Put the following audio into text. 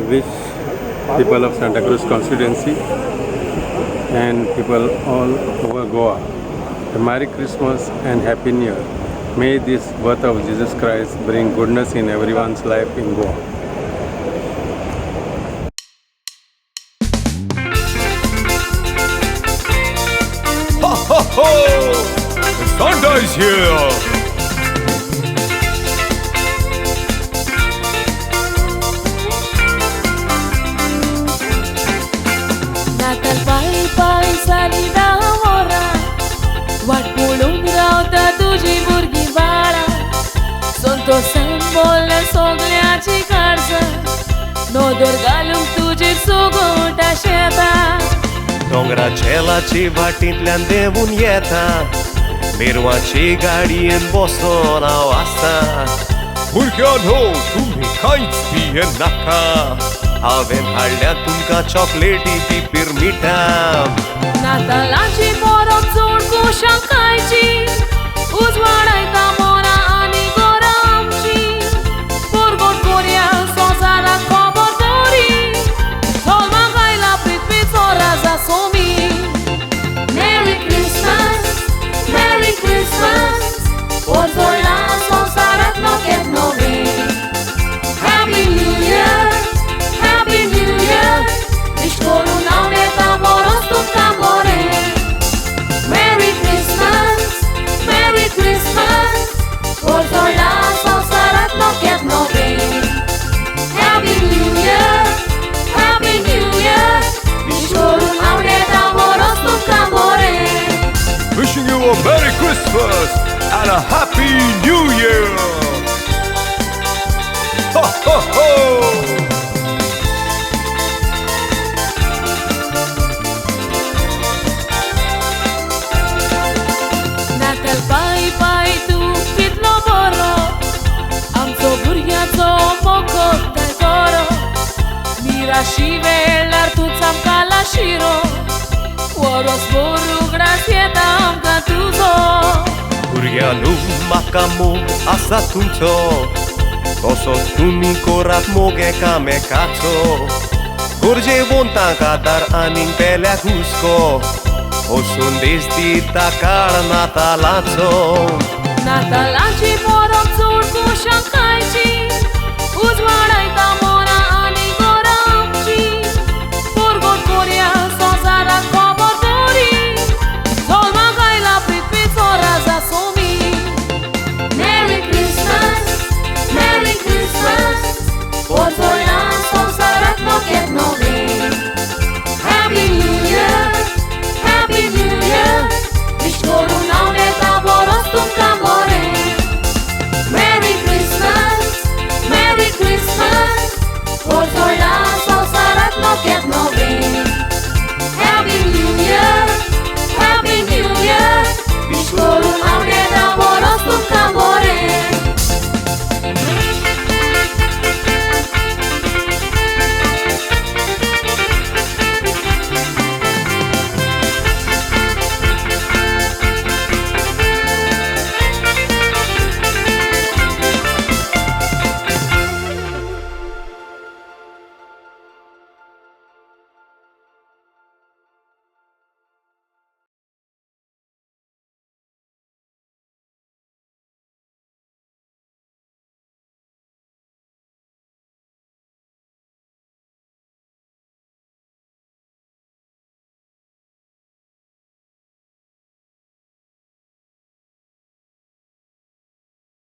wish people of Santa Cruz constituency and people all over Goa a Merry Christmas and Happy New Year. May this birth of Jesus Christ bring goodness in everyone's life in Goa. Ha ha ha! Santa is here! Natal pai salida ora Wat pulung rauta tuji burgi vara Sonto symbol sogल्याची काळज नोदर घालून तुजी सोगोटा शेता डोंगराचे लाची वाटींतल्यान देवून येता मिरवाची गाडयेन बसून हांव आसता भुरग्यांनो तुम्ही कांयच भियेन नाका हांवें हाडल्या तुमकां चॉकलेटी पिपीर मिठा नातालाची परब चड कुशां खायची उजवाडायता मोना आनी घरां आमची परगोट कोरया संवसाराक खबर दवरी जल्मा खायला पृथ्वीचो राजा Somi Merry Christmas, Merry Christmas Pozorla संवसाराक नोकेत नवी Happy New Year, Happy New Year Wish करून हांव येता बरोच तुमकां बरें Merry Christmas, Merry Christmas Pozorla संवसाराक नोकेत नवी Happy New Year, Happy New Year Wish करून हांव येता बरोच तुमकां बरें Wishing you a Merry Christmas and a Happy New Year! Ha ha ha! नाताल पायी पायी तूं कितलो बरो आमचो भुरग्याचो मोकोत काय करो मिराशी वेळार तूंच आमकां लाशिरो वरोस भर उगडास येता आमकां तुजो भुरग्यांनो म्हाका मोग आसा तुमचो तसोच तुमी कोरात मोग एकामेकाचो गोरजे वोंतांक आदार आनीक पेल्याक हुस्को हो संदेश दिता काळ नातालाचो नातालाची परब चड कुशां खायची उजवाडायता